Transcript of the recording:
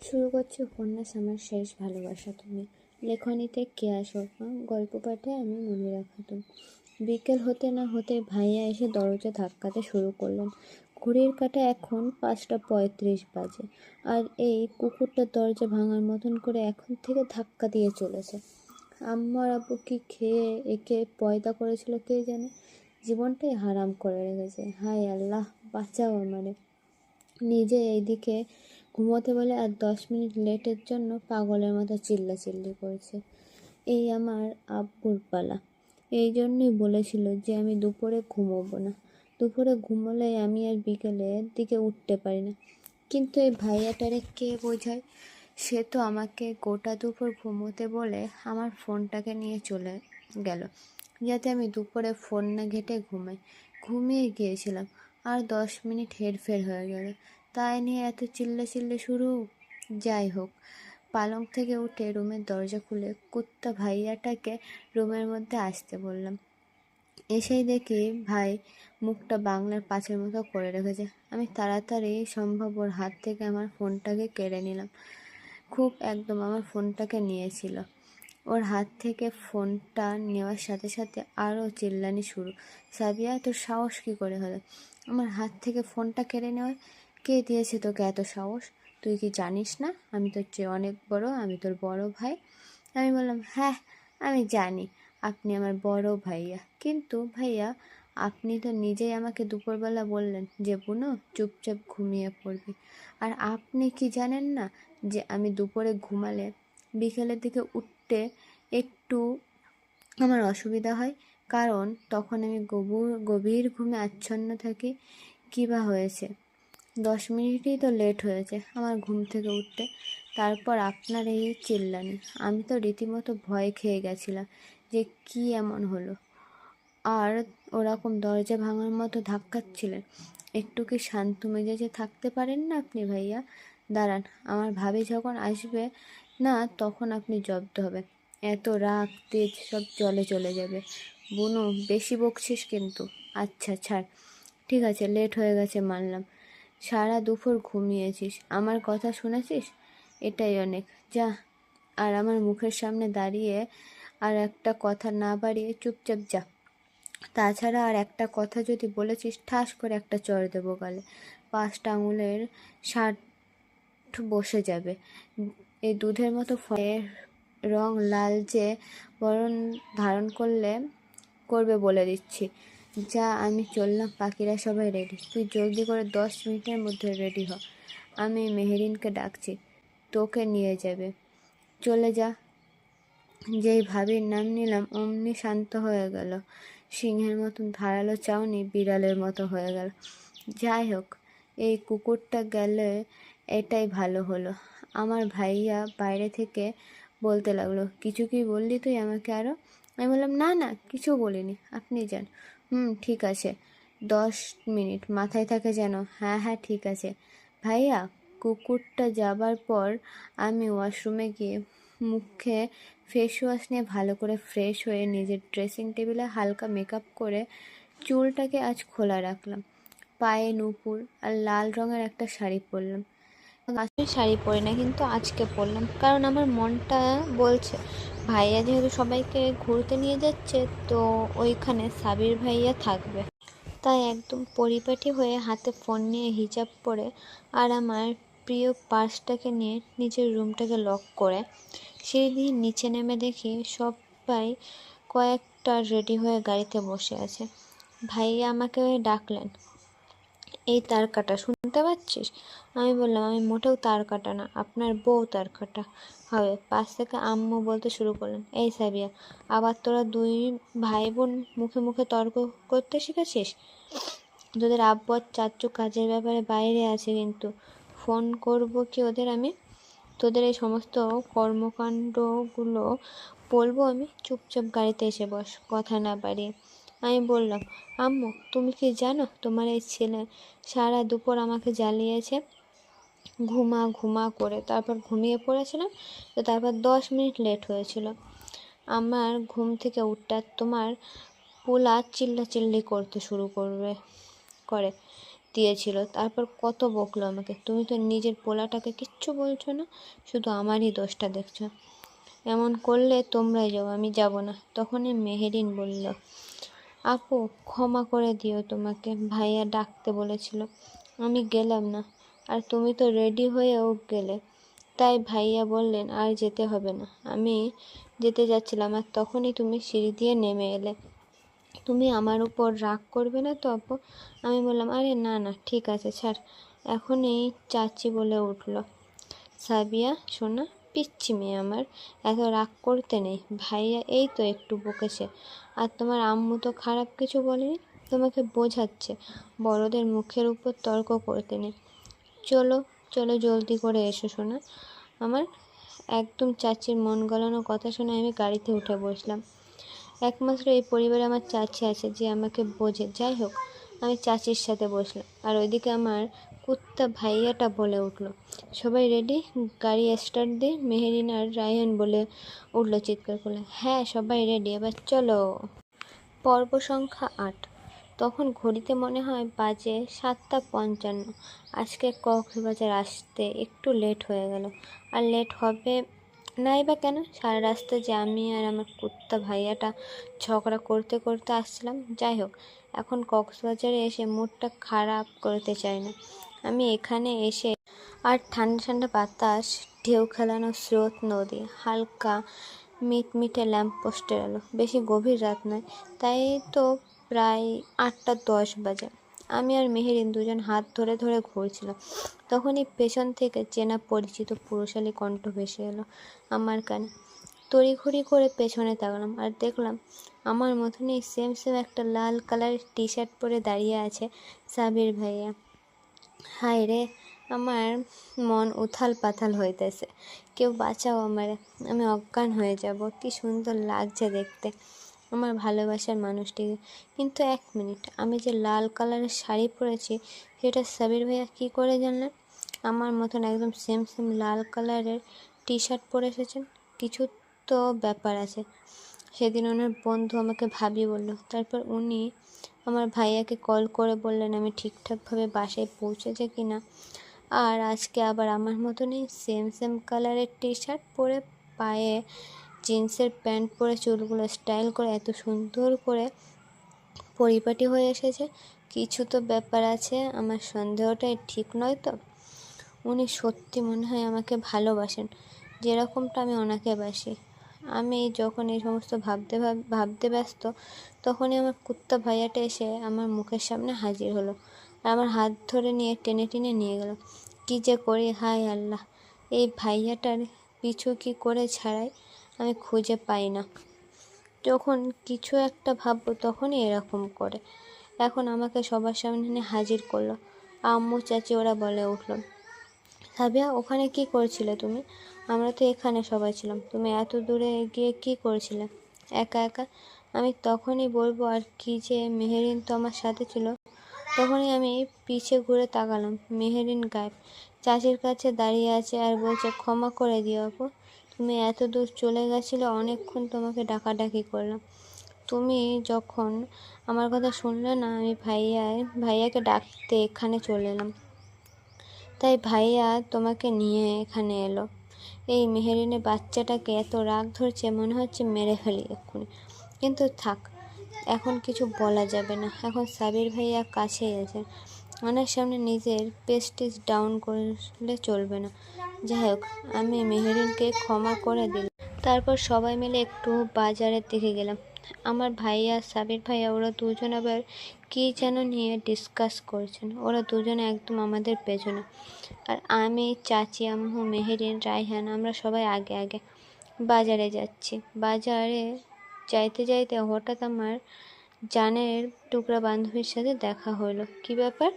শুরু করছি উপন্যাস আমার শেষ ভালোবাসা তুমি। লেখনীতে কেয়া শর্মা, গল্প পাঠে আমি মনিরা খাতুন। বিকেল হতে না হতে ভাইয়া এসে দরজা ধাক্কাতে শুরু করলেন। ঘড়ির কাঁটা এখন 5:35 বাজে, আর এই কুকুরটা দরজা ভাঙার মতন করে এখন থেকে ধাক্কা দিয়ে চলেছে। আম্মা আর আব্বু কি খেয়ে একে পয়দা করেছিল কে জানে, জীবনটাই হারাম করে রেখেছে। হায় আল্লাহ, বাঁচাও আমারে। নিজে এইদিকে ঘুমোতে বলে আর 10 মিনিট লেটের জন্য পাগলের মতো চিল্লাচিল্লি করছে। এই আমার আব্বুর পালা। এই জন্যই বলেছিল যে আমি দুপুরে ঘুমোবো না। দুপুরে ঘুমোলে আমি আর বিকেলের দিকে উঠতে পারি না। কিন্তু এই ভাইয়াটারে কে বোঝায়? সে তো আমাকে গোটা দুপুর ঘুমোতে বলে আমার ফোনটাকে নিয়ে চলে গেল, যাতে আমি দুপুরে ফোন না ঘেঁটে ঘুমিয়ে গিয়েছিলাম। আর 10 মিনিট হেরফের হয়ে গেল, তাই নিয়ে এত চিল্লাচিল্লি শুরু। যাই হোক, পালং থেকে উঠে রুমের দরজা খুলে কুত্তা ভাইয়াটাকে রুমের মধ্যে আসতে বললাম। এসেই দেখি ভাই মুখটা বাংলার পাঁচের মতো করে রেখেছে। আমি তাড়াতাড়ি সম্ভব ওর হাত থেকে আমার ফোনটাকে কেড়ে নিলাম। খুব একদম আমার ফোনটাকে নিয়েছিল। ওর হাত থেকে ফোনটা নেওয়ার সাথে সাথে আরও চিল্লানি শুরু। সাবিয়া, তোর সাহস কী করে হলো আমার হাত থেকে ফোনটা কেড়ে নেওয়ার? কে দিয়েছে তোকে এত সাহস? তুই কি জানিস না আমি তোর চেয়ে অনেক বড়, আমি তোর বড় ভাই? আমি বললাম, হ্যাঁ আমি জানি আপনি আমার বড় ভাইয়া, কিন্তু ভাইয়া আপনি তো নিজেই আমাকে দুপুরবেলা বললেন যে বুনো চুপচাপ ঘুমিয়ে পড়বি। আর আপনি কি জানেন না যে আমি দুপুরে ঘুমালে বিকেলের দিকে উঠতে একটু আমার অসুবিধা হয়, কারণ তখন আমি গভীর ঘুমে আচ্ছন্ন থাকি। কী বা হয়েছে, 10 মিনিটই তো লেট হয়েছে আমার ঘুম থেকে উঠতে, তারপর আপনার এই চিল্লানি। আমি তো রীতিমতো ভয় খেয়ে গেছিলাম যে কি এমন হলো। আর ওরকম দরজা ভাঙার মতো ধাক্কাচ্ছিলেন। একটু কি শান্ত মেজাজে থাকতে পারেন না আপনি ভাইয়া? দাঁড়ান, আমার ভাবি যখন আসবে না তখন আপনি জব্দ হবেন। এত রাগ তেজ সব জলে চলে যাবে। বুনু, বেশি বকছিস কিন্তু। আচ্ছা ছাড়, ঠিক আছে লেট হয়ে গেছে মানলাম। সারা দুপুর ঘুমিয়েছিস, আমার কথা শুনেছিস, এটাই অনেক। যা, আর আমার মুখের সামনে দাঁড়িয়ে আর একটা কথা না বাড়িয়ে চুপচাপ যা। তাছাড়া আর একটা কথা যদি বলেছিস ঠাস করে একটা চড় দেবো গালে। 5টা আঙুলের ষাট বসে যাবে। এই দুধের মতো ফলের রং লালচে বরণ ধারণ করবে বলে দিচ্ছি। যা, আমি চললাম, পাখিরা সবাই রেডি, তুই জলদি করে 10 মিনিটের মধ্যে রেডি হ। আমি মেহেরিনকে ডাকছি, তোকে নিয়ে যাবে। চলে যা। যেই ভাবির নাম নিলাম অমনি শান্ত হয়ে গেল। সিংহের মতন ধারালো চাউনি বিড়ালের মতো হয়ে গেল। যাই হোক, এই কুকুরটা গেলে এটাই ভালো হলো। আমার ভাইয়া বাইরে থেকে বলতে লাগলো, কিছু কি বললি তুই আমাকে আরও? আমি বললাম, না না কিছু বলিনি, আপনি যান। ঠিক আছে, 10 মিনিট মাথায় থাকে যেন। হ্যাঁ হ্যাঁ ঠিক আছে। ভাইয়া, কুকুরটা যাবার পর আমি ওয়াশরুমে গিয়ে মুখে ফেস ওয়াশ নিয়ে ভালো করে ফ্রেশ হয়ে নিজের ড্রেসিং টেবিলে হালকা মেকআপ করে চুলটাকে আজ খোলা রাখলাম। পায়ে নূপুর আর লাল রঙের একটা শাড়ি পরলাম। আজকে শাড়ি পরি না, কিন্তু আজকে পরলাম কারণ আমার মনটা বলছে ভাইয়া যেহেতু সবাইকে ঘুরতে নিয়ে যাচ্ছে, তো ওইখানে সাবির ভাইয়া থাকবে। তাই একদম পরিপাটি হয়ে হাতে ফোন নিয়ে হিজাব পরে আর আমার প্রিয় পার্সটাকে নিয়ে নিজের রুমটাকে লক করে সেই দিন নিচে নেমে দেখি সবাই কয়েকটা রেডি হয়ে গাড়িতে বসে আছে। ভাইয়া আমাকে ডাকলেন, এই তার কাটা শুনতে পাচ্ছিস? আমি বললাম, আমি মোটেও তার কাটা না, আপনার বউ তার কাটা হবে। পাশ থেকে আম্মু বলতে শুরু করলেন, এই সাবিয়া, আবার তোরা দুই ভাই বোন মুখে মুখে তর্ক করতে শিখেছিস? তোদের আব্বু আর চাচ্চু কাজের ব্যাপারে বাইরে আছে, কিন্তু ফোন করব কি ওদের আমি? তোদের এই সমস্ত কর্মকাণ্ডগুলো বলবো আমি? চুপচাপ গাড়িতে এসে বস, কথা না বাড়িয়ে। আমি বললাম, আম্মু তুমি কি জানো তোমার এই ছেলে সারা দুপুর আমাকে জ্বালিয়েছে ঘুমা ঘুমা করে, তারপর ঘুমিয়ে পড়েছিলাম, তো তারপর 10 মিনিট লেট হয়েছিল আমার ঘুম থেকে উঠতে। তোমার পোলা চিল্লাচিল্লি করতে শুরু করে দিয়েছিল, তারপর কত বকলো আমাকে। তুমি তো নিজের পোলাটাকে কিচ্ছু বলছো না, শুধু আমারই দোষটা দেখছো। এমন করলে তোমরাই যাও, আমি যাব না। তখনই মেহেরিন বলল, আপু ক্ষমা করে দিও, তোমাকে ভাইয়া ডাকতে বলেছিল, আমি গেলাম না। আর তুমি তো রেডি হয়েও গেলে, তাই ভাইয়া বললেন আর যেতে হবে না। আমি যেতে যাচ্ছিলাম আর তখনই তুমি সিঁড়ি দিয়ে নেমে এলে। তুমি আমার উপর রাগ করবে না তো আপু? আমি বললাম, আরে না না, ঠিক আছে ছাড়। এখনই চাচি বলে উঠল, সাবিয়া শোনা, পিচ্ছি মেয়ে আমার, এত রাগ করতে নেই। ভাইয়া এই তো একটু বকেছে, আর তোমার আম্মু তো খারাপ কিছু বলেনি, তোমাকে বোঝাচ্ছে। বড়দের মুখের উপর তর্ক করতে নেই। চলো চলো, জলদি করে এসো শোনা আমার। একদম চাচির মন গলানো কথা শুনে আমি গাড়িতে উঠে বসলাম। একমাত্র এই পরিবারে আমার চাচি আছে যে আমাকে বোঝে। যাই হোক, আমি চাচির সাথে বসলাম, আর ওইদিকে আমার কুত্তা ভাইয়াটা বলে উঠলো, সবাই রেডি? গাড়ি স্টার্ট দিয়ে মেহেরিন আর রায়হান বলে উঠলো চিৎকার করলে, হ্যাঁ সবাই রেডি, এবার চলো। পর্ব সংখ্যা 8। তখন ঘড়িতে মনে হয় বাজে 7:55। আজকে কক্সবাজার আসতে একটু লেট হয়ে গেল। আর লেট হবে নাই বা কেন? সারা রাস্তা যে আমি আর আমার কুত্তা ভাইয়াটা ঝগড়া করতে করতে আসছিলাম। যাই হোক, এখন কক্সবাজারে এসে মুডটা খারাপ করতে চাই না। আমি এখানে এসে আর ঠান্ডা ঠান্ডা বাতাস, ঢেউ খেলানো স্রোত, নদী, হালকা মিটমিটে ল্যাম্পপোস্টের আলো। বেশি গভীর রাত নয়, তাই তো প্রায় 8:10 বাজে। আমি আর মেহেরিন দুজন হাত ধরে ধরে ঘুরছিলাম। তখনই পেছন থেকে চেনা পরিচিত পুরুষালী কণ্ঠ ভেসে এলো আমার কানে। তড়িঘড়ি করে পেছনে তাকালাম আর দেখলাম আমার মতনই সেম সেম একটা লাল কালারের টি শার্ট পরে দাঁড়িয়ে আছে সাবির ভাইয়া। হায় রে, আমার মন উথাল পাথাল হইতেছে। কেউ বাঁচাও আমারে, আমি অজ্ঞান হয়ে যাব। কি সুন্দর লাগছে দেখতে আমার ভালোবাসার মানুষটিকে। কিন্তু এক মিনিট, আমি যে লাল কালারের শাড়ি পরেছি সেটা সাবির ভাইয়া কী করে জানলেন? আমার মতন একদম সেম সেম লাল কালারের টি শার্ট পরে এসেছেন। কিছু তো ব্যাপার আছে। সেদিন ওনার বন্ধু আমাকে ভাবিয়ে বলল, তারপর উনি আমার ভাইয়াকে কল করে বললেন আমি ঠিকঠাকভাবে বাসায় পৌঁছেছে কি না। আর আজকে আবার আমার মতনই সেম সেম কালারের টি শার্ট পরে, পায়ে জিন্সের প্যান্ট পরে, চুলগুলো স্টাইল করে এত সুন্দর করে পরিপাটি হয়ে এসেছে। কিছু তো ব্যাপার আছে, আমার সন্দেহটাই ঠিক নয় তো? উনি সত্যি মনে হয় আমাকে ভালোবাসেন, যেরকমটা আমি ওনাকে বাসি। আমি যখন এই সমস্ত ভাবতে ব্যস্ত, তখনই আমার কুত্তা ভাইয়াটা এসে আমার মুখের সামনে হাজির হলো আর আমার হাত ধরে নিয়ে টেনে টেনে নিয়ে গেল। কী যে করি, হায় আল্লাহ, এই ভাইয়াটার পিছু কি করে ছাড়াই আমি খুঁজে পাই না। যখন কিছু একটা ভাববো তখনই এরকম করে। এখন আমাকে সবার সামনে নিয়ে হাজির করলো। আম্মু চাচি ওরা বলে উঠলো, সাবিয়া ওখানে কি করছিলে তুমি? আমরা তো এখানে সবাই ছিলাম, তুমি এত দূরে গিয়ে কি করছিলে একা একা? আমি তখনই বলবো আর কি যে মেহেরিন তো আমার সাথে ছিল। তখনই আমি পিছে ঘুরে তাকালাম, মেহেরিন গায়েব। চাচির কাছে দাঁড়িয়ে আছে আর বলছে, ক্ষমা করে দিও আপু, তুমি এত দূর চলে গেছিলে, অনেকক্ষণ তোমাকে ডাকাডাকি করলাম। তুমি যখন আমার কথা শুনলে না, আমি ভাইয়াকে ডাকতে এখানে চলে এলাম, তাই ভাইয়া তোমাকে নিয়ে এখানে এলো। এই মেহেরিনের বাচ্চাটাকে এত রাগ ধরছে, মনে হচ্ছে মেরে ফেলি এক্ষুনি। কিন্তু থাক, এখন কিছু বলা যাবে না। এখন সাবির ভাইয়া কাছেই আছে, ওনার সামনে নিজের প্রেস্টিজ ডাউন করলে চলবে না। যাই হোক, আমি মেহেরিনকে ক্ষমা করে দিলাম। তারপর সবাই মিলে একটু বাজারের দিকে গেলাম। আমার ভাইয়া, সাবির ভাইয়া, ওরা দুজন আবার কী যেন নিয়ে ডিসকাস করছেন। ওরা দুজনে একদম আমাদের পেছনে, আর আমি, চাচি, আম্মু, মেহেরিন, রায়হান, আমরা সবাই আগে আগে বাজারে যাচ্ছি। বাজারে যাইতে যাইতে হঠাৎ আমার জানের টুকরা বান্ধবীর সাথে দেখা হলো। কি ব্যাপার?